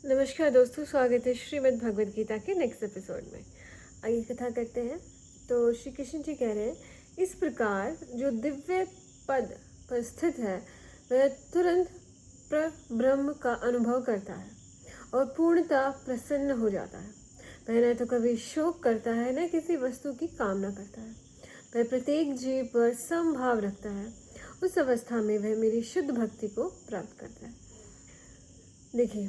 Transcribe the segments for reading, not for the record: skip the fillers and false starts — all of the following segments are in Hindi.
नमस्कार दोस्तों, स्वागत है श्रीमद् भगवद गीता के नेक्स्ट एपिसोड में। आइए कथा करते हैं। तो श्री कृष्ण जी कह रहे हैं, इस प्रकार जो दिव्य पद पर स्थित है वह तुरंत ब्रह्म का अनुभव करता है और पूर्णतः प्रसन्न हो जाता है। वह न तो कभी शोक करता है न किसी वस्तु की कामना करता है। वह प्रत्येक जीव पर समभाव रखता है। उस अवस्था में वह मेरी शुद्ध भक्ति को प्राप्त करता है। देखिए,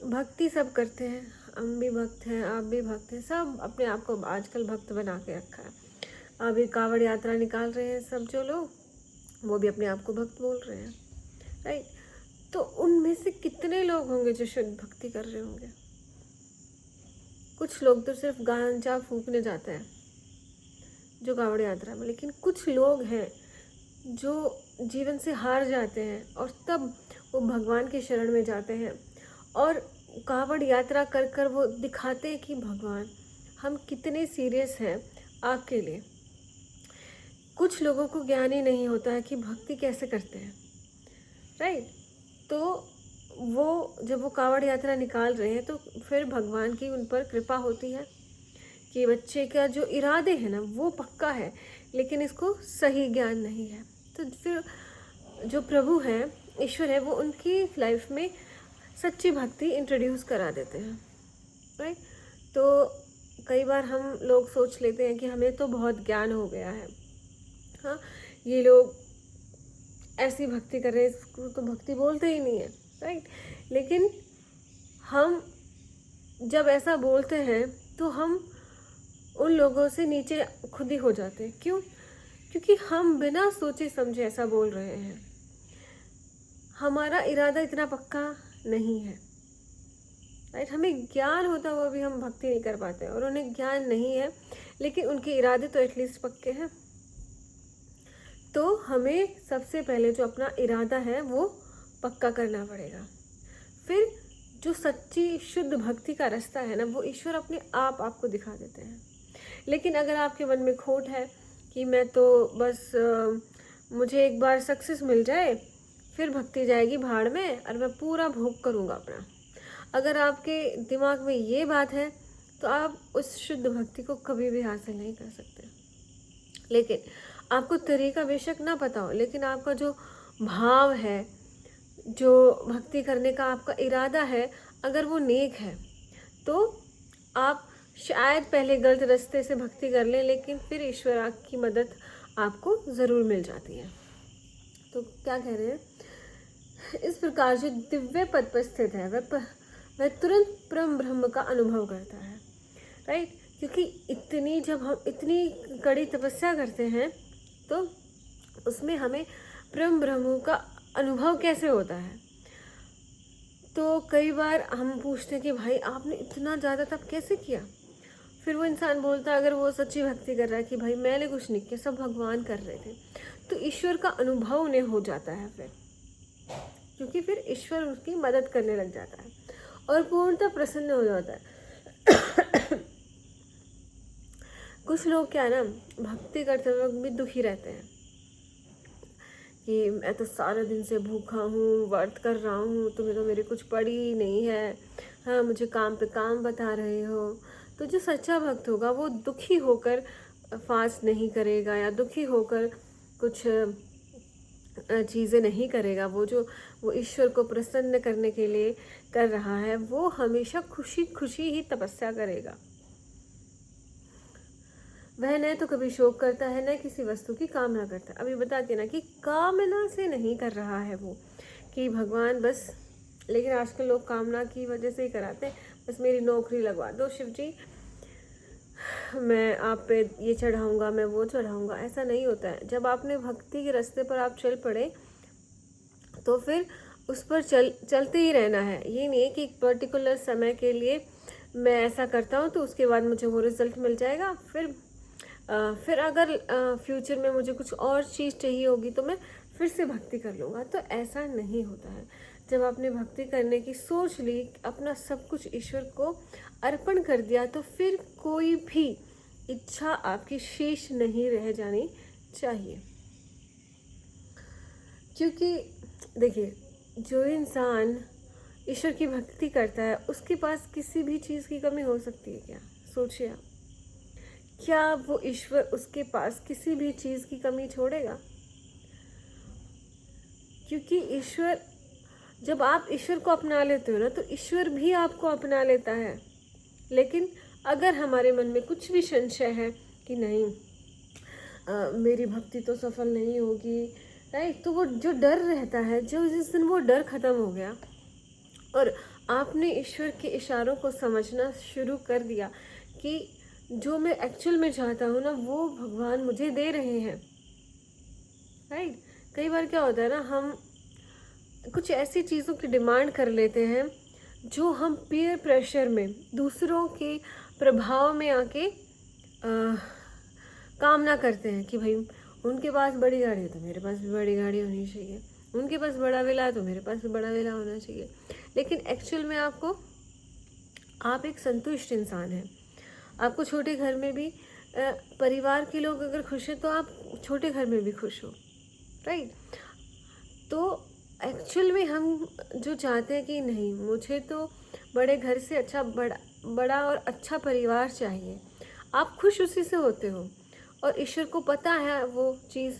भक्ति सब करते हैं, हम भी भक्त हैं, आप भी भक्त हैं, सब अपने आप को आजकल भक्त बना के रखा है। अभी कावड़ यात्रा निकाल रहे हैं सब जो लोग, वो भी अपने आप को भक्त बोल रहे हैं, राइट। तो उनमें से कितने लोग होंगे जो शुद्ध भक्ति कर रहे होंगे? कुछ लोग तो सिर्फ गांजा फूकने जाते हैं जो कावड़ यात्रा में, लेकिन कुछ लोग हैं जो जीवन से हार जाते हैं और तब वो भगवान के शरण में जाते हैं और कावड़ यात्रा कर कर वो दिखाते हैं कि भगवान हम कितने सीरियस हैं आपके लिए। कुछ लोगों को ज्ञान ही नहीं होता है कि भक्ति कैसे करते हैं, राइट। तो वो जब वो कावड़ यात्रा निकाल रहे हैं तो फिर भगवान की उन पर कृपा होती है कि बच्चे का जो इरादे है ना वो पक्का है, लेकिन इसको सही ज्ञान नहीं है। तो फिर जो प्रभु है, ईश्वर है, वो उनकी लाइफ में सच्ची भक्ति इंट्रोड्यूस करा देते हैं, राइट। तो कई बार हम लोग सोच लेते हैं कि हमें तो बहुत ज्ञान हो गया है, हाँ, ये लोग ऐसी भक्ति कर रहे हैं, इसको तो भक्ति बोलते ही नहीं है, राइट। लेकिन हम जब ऐसा बोलते हैं तो हम उन लोगों से नीचे खुद ही हो जाते हैं। क्यों? क्योंकि हम बिना सोचे समझे ऐसा बोल रहे हैं। हमारा इरादा इतना पक्का नहीं है, राइट। हमें ज्ञान होता हुआ भी हम भक्ति नहीं कर पाते, और उन्हें ज्ञान नहीं है लेकिन उनके इरादे तो एटलीस्ट पक्के हैं। तो हमें सबसे पहले जो अपना इरादा है वो पक्का करना पड़ेगा। फिर जो सच्ची शुद्ध भक्ति का रास्ता है ना, वो ईश्वर अपने आप आपको दिखा देते हैं। लेकिन अगर आपके मन में खोट है कि मैं तो बस मुझे एक बार सक्सेस मिल जाए फिर भक्ति जाएगी भाड़ में और मैं पूरा भोग करूँगा अपना, अगर आपके दिमाग में ये बात है तो आप उस शुद्ध भक्ति को कभी भी हासिल नहीं कर सकते। लेकिन आपको तरीका बेशक ना पता हो, लेकिन आपका जो भाव है, जो भक्ति करने का आपका इरादा है, अगर वो नेक है तो आप शायद पहले गलत रास्ते से भक्ति कर लें, लेकिन फिर ईश्वर की मदद आपको ज़रूर मिल जाती है। तो क्या कह रहे हैं, इस प्रकार जो दिव्य पद पर स्थित है वह तुरंत परम ब्रह्म का अनुभव करता है, राइट। क्योंकि जब हम इतनी कड़ी तपस्या करते हैं तो उसमें हमें परम ब्रह्म का अनुभव कैसे होता है। तो कई बार हम पूछते हैं कि भाई आपने इतना ज़्यादा तप कैसे किया? फिर वो इंसान बोलता है, अगर वो सच्ची भक्ति कर रहा है, कि भाई मैंने कुछ नहीं किया, सब भगवान कर रहे थे, तो ईश्वर का अनुभव उन्हें हो जाता है फिर, क्योंकि फिर ईश्वर उसकी मदद करने लग जाता है और पूर्णतः प्रसन्न हो जाता है। कुछ लोग क्या ना, भक्ति करते वक्त भी दुखी रहते हैं कि मैं तो सारे दिन से भूखा हूँ, व्रत कर रहा हूँ, तुम्हें तो मेरी कुछ पड़ी ही नहीं है, हाँ मुझे काम पे काम बता रहे हो। तो जो सच्चा भक्त होगा वो दुखी होकर फास्ट नहीं करेगा या दुखी होकर कुछ चीज़ें नहीं करेगा। वो ईश्वर को प्रसन्न करने के लिए कर रहा है, वो हमेशा खुशी खुशी ही तपस्या करेगा। वह न तो कभी शोक करता है न किसी वस्तु की कामना करता है। अभी बताते ना कि कामना से नहीं कर रहा है वो, कि भगवान बस, लेकिन आजकल लोग कामना की वजह से ही कराते हैं, बस मेरी नौकरी लगवा दो शिव जी, मैं आप पे ये चढ़ाऊँगा, मैं वो चढ़ाऊँगा। ऐसा नहीं होता है। जब आपने भक्ति के रास्ते पर आप चल पड़े तो फिर उस पर चलते ही रहना है। ये नहीं है कि एक पर्टिकुलर समय के लिए मैं ऐसा करता हूँ तो उसके बाद मुझे वो रिज़ल्ट मिल जाएगा, फिर अगर फ्यूचर में मुझे कुछ और चीज़ चाहिए होगी तो मैं फिर से भक्ति कर लूँगा। तो ऐसा नहीं होता है। जब आपने भक्ति करने की सोच ली, अपना सब कुछ ईश्वर को अर्पण कर दिया, तो फिर कोई भी इच्छा आपकी शेष नहीं रह जानी चाहिए। क्योंकि देखिए, जो इंसान ईश्वर की भक्ति करता है, उसके पास किसी भी चीज़ की कमी हो सकती है क्या? सोचिए आप, क्या वो ईश्वर उसके पास किसी भी चीज़ की कमी छोड़ेगा? क्योंकि ईश्वर, जब आप ईश्वर को अपना लेते हो ना, तो ईश्वर भी आपको अपना लेता है। लेकिन अगर हमारे मन में कुछ भी संशय है कि नहीं, मेरी भक्ति तो सफल नहीं होगी, राइट, तो वो जो डर रहता है, जो जिस दिन वो डर खत्म हो गया और आपने ईश्वर के इशारों को समझना शुरू कर दिया कि जो मैं एक्चुअल में चाहता हूँ ना, वो भगवान मुझे दे रहे हैं, राइट। कई बार क्या होता है ना, हम कुछ ऐसी चीज़ों की डिमांड कर लेते हैं जो हम पीयर प्रेशर में, दूसरों के प्रभाव में आके कामना करते हैं कि भाई उनके पास बड़ी गाड़ी है तो मेरे पास भी बड़ी गाड़ी होनी चाहिए, उनके पास बड़ा विला है तो मेरे पास भी बड़ा विला होना चाहिए। लेकिन एक्चुअल में आप एक संतुष्ट इंसान हैं। आपको छोटे घर में भी परिवार के लोग अगर खुश हैं तो आप छोटे घर में भी खुश हो, राइट। तो एक्चुअल में हम जो चाहते हैं कि नहीं, मुझे तो बड़े घर से अच्छा बड़ा और अच्छा परिवार चाहिए, आप खुश उसी से होते हो और ईश्वर को पता है वो चीज़,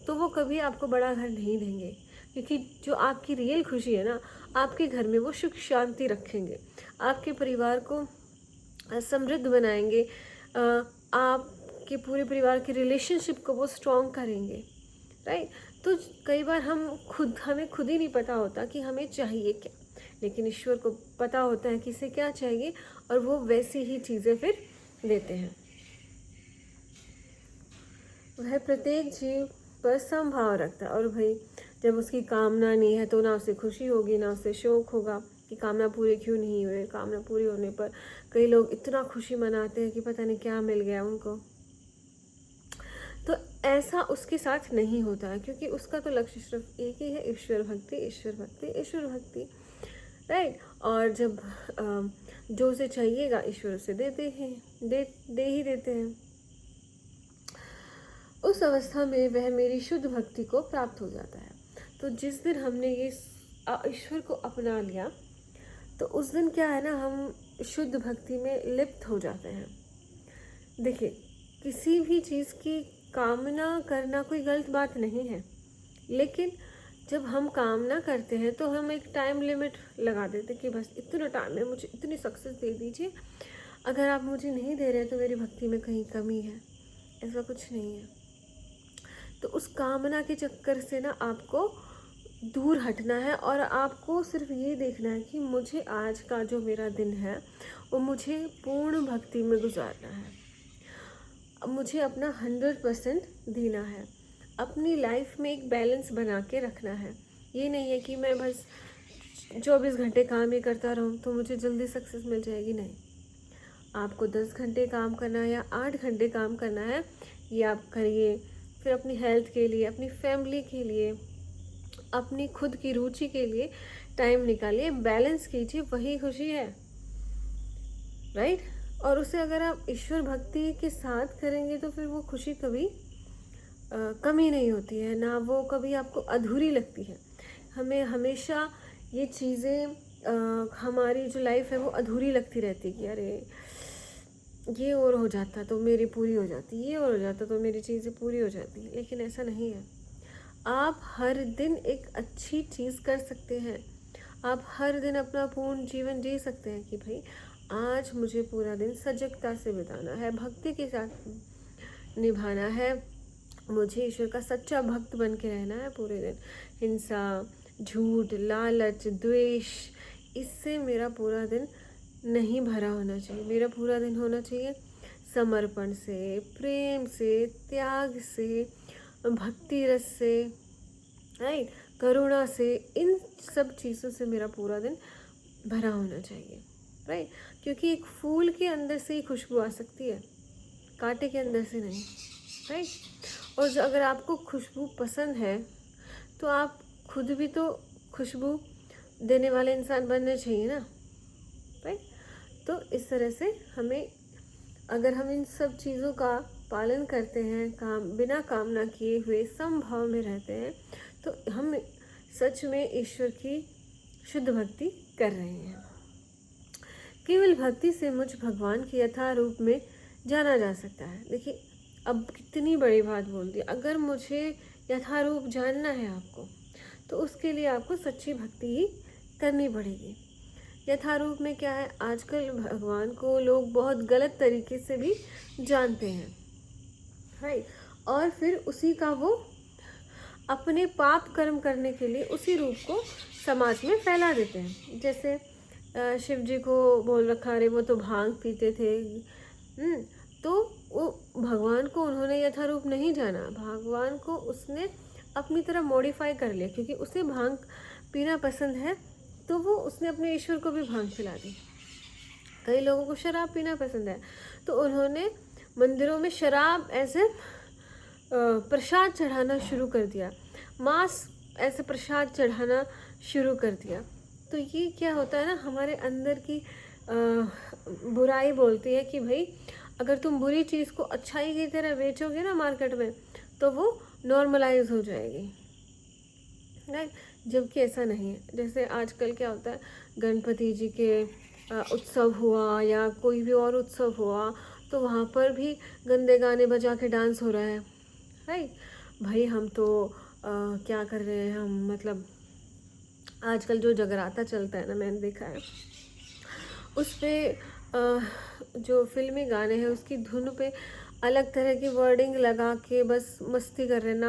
तो वो कभी आपको बड़ा घर नहीं देंगे। क्योंकि जो आपकी रियल खुशी है ना, आपके घर में वो सुख शांति रखेंगे, आपके परिवार को समृद्ध बनाएंगे, आपके पूरे परिवार के रिलेशनशिप को वो स्ट्रॉन्ग करेंगे, राइट। तो कई बार हमें खुद ही नहीं पता होता कि हमें चाहिए क्या, लेकिन ईश्वर को पता होता है कि इसे क्या चाहिए और वो वैसी ही चीज़ें फिर देते हैं। वह प्रत्येक जीव पर समभाव रखता है, और भाई जब उसकी कामना नहीं है तो ना उसे खुशी होगी ना उसे शोक होगा कि कामना पूरी क्यों नहीं हुई। कामना पूरी होने पर कई लोग इतना खुशी मनाते हैं कि पता नहीं क्या मिल गया उनको। तो ऐसा उसके साथ नहीं होता है, क्योंकि उसका तो लक्ष्य सिर्फ एक ही है, ईश्वर भक्ति, ईश्वर भक्ति, ईश्वर भक्ति, राइट। और जब जो उसे चाहिएगा ईश्वर उसे देते ही देते हैं। उस अवस्था में वह मेरी शुद्ध भक्ति को प्राप्त हो जाता है। तो जिस दिन हमने ये ईश्वर को अपना लिया, तो उस दिन क्या है ना, हम शुद्ध भक्ति में लिप्त हो जाते हैं। देखिए, किसी भी चीज़ की कामना करना कोई गलत बात नहीं है, लेकिन जब हम कामना करते हैं तो हम एक टाइम लिमिट लगा देते हैं कि बस इतना टाइम है, मुझे इतनी सक्सेस दे दीजिए, अगर आप मुझे नहीं दे रहे हैं तो मेरी भक्ति में कहीं कमी है। ऐसा कुछ नहीं है। तो उस कामना के चक्कर से ना आपको दूर हटना है और आपको सिर्फ ये देखना है कि मुझे आज का जो मेरा दिन है वो मुझे पूर्ण भक्ति में गुजारना है। मुझे अपना 100% देना है, अपनी लाइफ में एक बैलेंस बना के रखना है। ये नहीं है कि मैं बस 24 घंटे काम ही करता रहूँ तो मुझे जल्दी सक्सेस मिल जाएगी। नहीं, आपको 10 घंटे काम करना है या 8 घंटे काम करना है, ये आप करिए। फिर अपनी हेल्थ के लिए, अपनी फैमिली के लिए, अपनी खुद की रुचि के लिए टाइम निकालिए, बैलेंस कीजिए, वही खुशी है, राइट। और उसे अगर आप ईश्वर भक्ति के साथ करेंगे तो फिर वो खुशी कभी कमी नहीं होती है ना, वो कभी आपको अधूरी लगती है। हमें हमेशा ये चीज़ें हमारी जो लाइफ है वो अधूरी लगती रहती है कि अरे ये और हो जाता तो मेरी पूरी हो जाती, ये और हो जाता तो मेरी चीज़ें पूरी हो जाती। लेकिन ऐसा नहीं है। आप हर दिन एक अच्छी चीज़ कर सकते हैं, आप हर दिन अपना पूर्ण जीवन जी सकते हैं कि भाई आज मुझे पूरा दिन सजगता से बिताना है, भक्ति के साथ निभाना है, मुझे ईश्वर का सच्चा भक्त बन के रहना है पूरे दिन। हिंसा, झूठ, लालच, द्वेष, इससे मेरा पूरा दिन नहीं भरा होना चाहिए। मेरा पूरा दिन होना चाहिए समर्पण से, प्रेम से, त्याग से, भक्ति रस से, राइट, करुणा से, इन सब चीज़ों से मेरा पूरा दिन भरा होना चाहिए, राइट। क्योंकि एक फूल के अंदर से ही खुशबू आ सकती है, कांटे के अंदर से नहीं, राइट। और अगर आपको खुशबू पसंद है तो आप खुद भी तो खुशबू देने वाले इंसान बनने चाहिए ना, राइट। तो इस तरह से हमें, अगर हम इन सब चीज़ों का पालन करते हैं, बिना कामना किए हुए समभाव में रहते हैं, तो हम सच में ईश्वर की शुद्ध भक्ति कर रहे हैं। केवल भक्ति से मुझ भगवान के यथार्थ रूप में जाना जा सकता है। देखिए अब कितनी बड़ी बात बोल दी। अगर मुझे यथार्थ रूप जानना है आपको, तो उसके लिए आपको सच्ची भक्ति ही करनी पड़ेगी। यथार्थ रूप में क्या है, आजकल भगवान को लोग बहुत गलत तरीके से भी जानते हैं, राइट। और फिर उसी का वो अपने पाप कर्म करने के लिए उसी रूप को समाज में फैला देते हैं। जैसे शिव जी को बोल रखा, अरे वो तो भांग पीते थे। तो वो भगवान को उन्होंने यथार्थ रूप नहीं जाना, भगवान को उसने अपनी तरह मॉडिफाई कर लिया, क्योंकि उसे भांग पीना पसंद है तो वो उसने अपने ईश्वर को भी भांग पिला दी। कई लोगों को शराब पीना पसंद है तो उन्होंने मंदिरों में शराब ऐसे प्रसाद चढ़ाना शुरू कर दिया, मांस ऐसे प्रसाद चढ़ाना शुरू कर दिया। तो ये क्या होता है ना, हमारे अंदर की बुराई बोलती है कि भाई अगर तुम बुरी चीज़ को अच्छाई की तरह बेचोगे ना मार्केट में, तो वो नॉर्मलाइज हो जाएगी, राइट। जबकि ऐसा नहीं है। जैसे आजकल क्या होता है, गणपति जी के उत्सव हुआ या कोई भी और उत्सव हुआ, तो वहाँ पर भी गंदे गाने बजा के डांस हो रहा है, राइट। भाई हम तो क्या कर रहे हैं हम, मतलब आजकल जो जगराता चलता है ना, मैंने देखा है उस पर जो फिल्मी गाने हैं उसकी धुन पे अलग तरह की वर्डिंग लगा के बस मस्ती कर रहे हैं,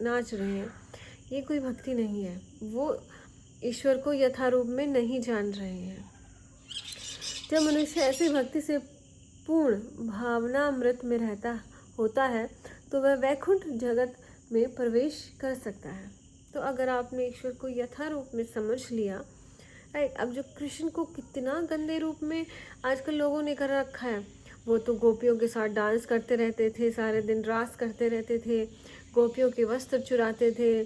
नाच रहे हैं। ये कोई भक्ति नहीं है, वो ईश्वर को यथार्थ रूप में नहीं जान रहे हैं। जब मनुष्य ऐसी भक्ति से पूर्ण भावनामृत में रहता होता है तो वह वैकुंठ जगत में प्रवेश कर सकता है। तो अगर आपने ईश्वर को यथार्थ रूप में समझ लिया, राइट। अब जो कृष्ण को कितना गंदे रूप में आजकल लोगों ने कर रखा है, वो तो गोपियों के साथ डांस करते रहते थे, सारे दिन रास करते रहते थे, गोपियों के वस्त्र चुराते थे,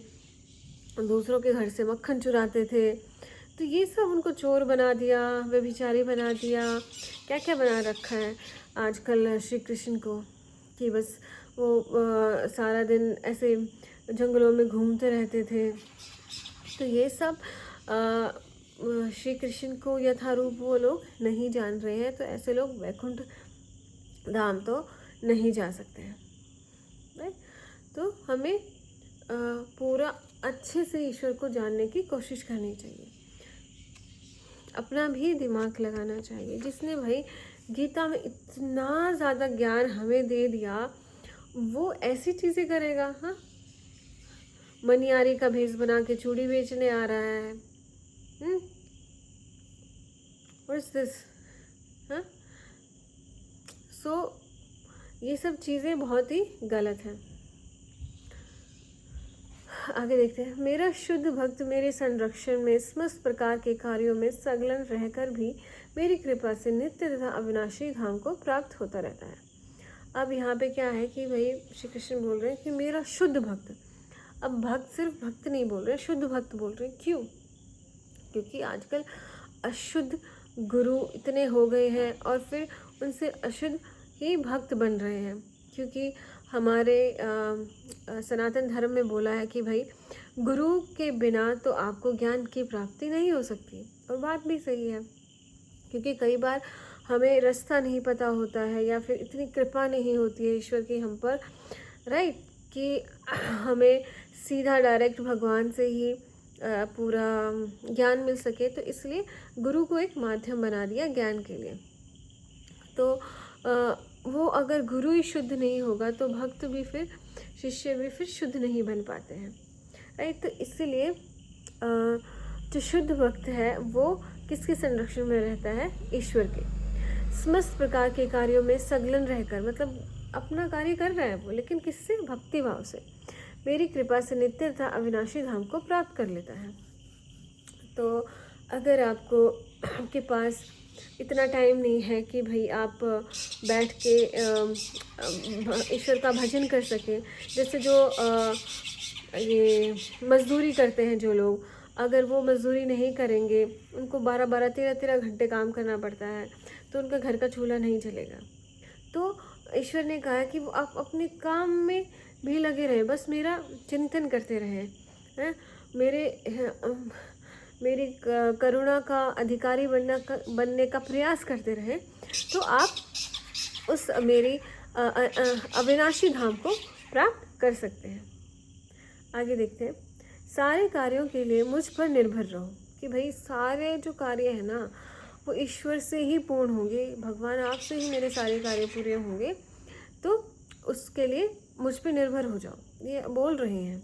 दूसरों के घर से मक्खन चुराते थे। तो ये सब उनको चोर बना दिया, व्यभिचारी बना दिया, क्या क्या बना रखा है आजकल श्री कृष्ण को, कि बस वो सारा दिन ऐसे जंगलों में घूमते रहते थे। तो ये सब श्री कृष्ण को यथारूप वो लोग नहीं जान रहे हैं। तो ऐसे लोग वैकुंठ धाम तो नहीं जा सकते हैं, राइट। तो हमें पूरा अच्छे से ईश्वर को जानने की कोशिश करनी चाहिए, अपना भी दिमाग लगाना चाहिए। जिसने भाई गीता में इतना ज़्यादा ज्ञान हमें दे दिया, वो ऐसी चीज़ें करेगा? हाँ, मनियारी का भेष बना के चूड़ी बेचने आ रहा है। What is this? हाँ, सो ये सब चीज़ें बहुत ही गलत हैं। आगे देखते हैं। मेरा शुद्ध भक्त मेरे संरक्षण में समस्त प्रकार के कार्यों में संलग्न रहकर भी मेरी कृपा से नित्य तथा अविनाशी धाम को प्राप्त होता रहता है। अब यहाँ पे क्या है कि भाई श्री कृष्ण बोल रहे हैं कि मेरा शुद्ध भक्त। अब भक्त सिर्फ भक्त नहीं बोल रहे, शुद्ध भक्त बोल रहे हैं। क्यों? क्योंकि आजकल अशुद्ध गुरु इतने हो गए हैं और फिर उनसे अशुद्ध ही भक्त बन रहे हैं। क्योंकि हमारे सनातन धर्म में बोला है कि भाई गुरु के बिना तो आपको ज्ञान की प्राप्ति नहीं हो सकती। और बात भी सही है, क्योंकि कई बार हमें रास्ता नहीं पता होता है या फिर इतनी कृपा नहीं होती है ईश्वर की हम पर, राइट, कि हमें सीधा डायरेक्ट भगवान से ही पूरा ज्ञान मिल सके। तो इसलिए गुरु को एक माध्यम बना दिया ज्ञान के लिए। तो वो अगर गुरु ही शुद्ध नहीं होगा तो भक्त भी फिर, शिष्य भी फिर शुद्ध नहीं बन पाते हैं, राइट। तो इसलिए जो शुद्ध भक्त है वो किसके संरक्षण में रहता है? ईश्वर के। समस्त प्रकार के कार्यों में संलग्न रहकर, मतलब अपना कार्य कर रहा है वो, लेकिन किससे? भक्ति भाव से मेरी कृपा से नित्य तथा अविनाशी धाम को प्राप्त कर लेता है। तो अगर आपके पास इतना टाइम नहीं है कि भाई आप बैठ के ईश्वर का भजन कर सकें, जैसे जो ये मज़दूरी करते हैं जो लोग, अगर वो मज़दूरी नहीं करेंगे, उनको 12-12, 13-13 घंटे काम करना पड़ता है, तो उनका घर का चूल्हा नहीं चलेगा। तो ईश्वर ने कहा कि वो आप अपने काम में भी लगे रहें, बस मेरा चिंतन करते रहें, हैं, मेरे मेरी करुणा का अधिकारी बनने का प्रयास करते रहें, तो आप उस मेरी अविनाशी धाम को प्राप्त कर सकते हैं। आगे देखते हैं, सारे कार्यों के लिए मुझ पर निर्भर रहो, कि भाई सारे जो कार्य है ना वो ईश्वर से ही पूर्ण होंगे, भगवान आपसे ही मेरे सारे कार्य पूरे होंगे, तो उसके लिए मुझ पर निर्भर हो जाओ। ये बोल रहे हैं,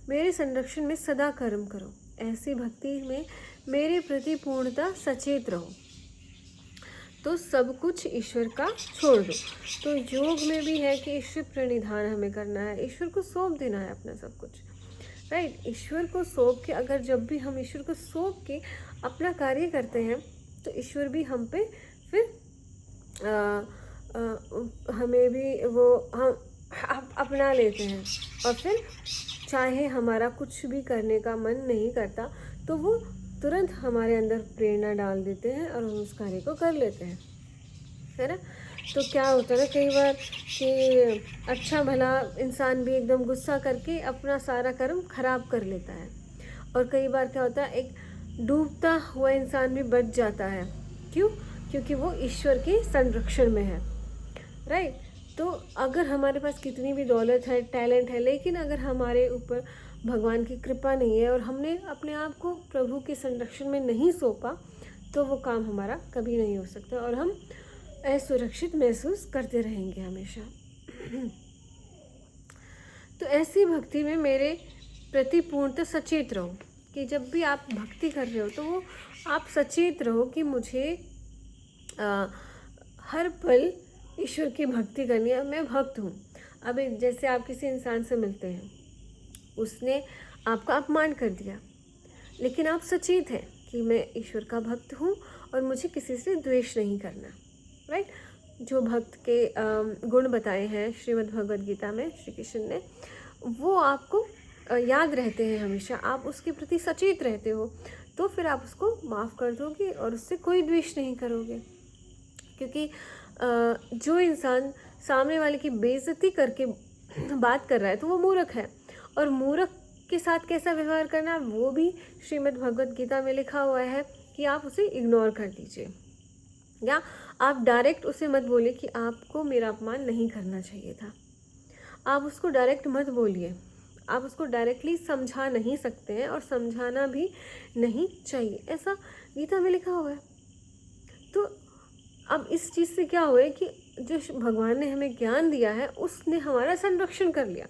मेरे संरक्षण में सदा कर्म करो, ऐसी भक्ति में मेरे प्रति पूर्णतः सचेत रहो। तो सब कुछ ईश्वर का छोड़ दो। तो योग में भी है कि ईश्वर प्रणिधान हमें करना है, ईश्वर को सौंप देना है अपना सब कुछ, राइट। ईश्वर को सौंप के, अगर जब भी हम ईश्वर को सौंप के अपना कार्य करते हैं तो ईश्वर भी हम पे फिर हमें भी वो हम अपना लेते हैं, और फिर चाहे हमारा कुछ भी करने का मन नहीं करता तो वो तुरंत हमारे अंदर प्रेरणा डाल देते हैं और हम उस कार्य को कर लेते हैं, है ना। तो क्या होता है ना कई बार कि अच्छा भला इंसान भी एकदम गुस्सा करके अपना सारा कर्म खराब कर लेता है, और कई बार क्या होता है एक डूबता हुआ इंसान भी बच जाता है। क्यों? क्योंकि वो ईश्वर के संरक्षण में है, राइट। तो अगर हमारे पास कितनी भी दौलत है, टैलेंट है, लेकिन अगर हमारे ऊपर भगवान की कृपा नहीं है और हमने अपने आप को प्रभु के संरक्षण में नहीं सौंपा, तो वो काम हमारा कभी नहीं हो सकता और हम असुरक्षित महसूस करते रहेंगे हमेशा। तो ऐसी भक्ति में मेरे प्रति पूर्णतः सचेत रहो, कि जब भी आप भक्ति कर रहे हो तो वो आप सचेत रहो कि मुझे हर पल ईश्वर की भक्ति करनी है, मैं भक्त हूँ। अब जैसे आप किसी इंसान से मिलते हैं, उसने आपका अपमान कर दिया, लेकिन आप सचेत हैं कि मैं ईश्वर का भक्त हूँ और मुझे किसी से द्वेष नहीं करना, राइट। जो भक्त के गुण बताए हैं श्रीमद् भगवद गीता में श्री कृष्ण ने, वो आपको याद रहते हैं हमेशा, आप उसके प्रति सचेत रहते हो, तो फिर आप उसको माफ़ कर दोगे और उससे कोई द्वेष नहीं करोगे। क्योंकि जो इंसान सामने वाले की बेइज्जती करके बात कर रहा है तो वो मूर्ख है, और मूर्ख के साथ कैसा व्यवहार करना वो भी श्रीमद् भगवद गीता में लिखा हुआ है कि आप उसे इग्नोर कर दीजिए, या आप डायरेक्ट उसे मत बोलिए कि आपको मेरा अपमान नहीं करना चाहिए था। आप उसको डायरेक्ट मत बोलिए, आप उसको डायरेक्टली समझा नहीं सकते हैं और समझाना भी नहीं चाहिए, ऐसा गीता में लिखा हुआ है। तो अब इस चीज़ से क्या हुआ है कि जो भगवान ने हमें ज्ञान दिया है उसने हमारा संरक्षण कर लिया,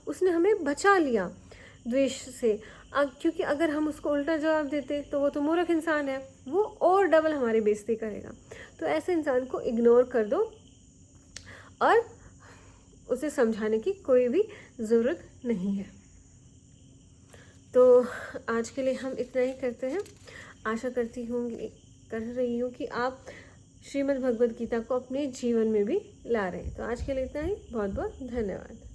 उसने हमें बचा लिया द्वेष से। क्योंकि अगर हम उसको उल्टा जवाब देते तो वो तो मूर्ख इंसान है, वो और डबल हमारी बेइज्जती करेगा। तो ऐसे इंसान को इग्नोर कर दो और उसे समझाने की कोई भी ज़रूरत नहीं है। तो आज के लिए हम इतना ही करते हैं। आशा कर रही हूँ कि आप श्रीमद् भगवद गीता को अपने जीवन में भी ला रहे हैं। तो आज के लिए इतना ही, बहुत बहुत धन्यवाद।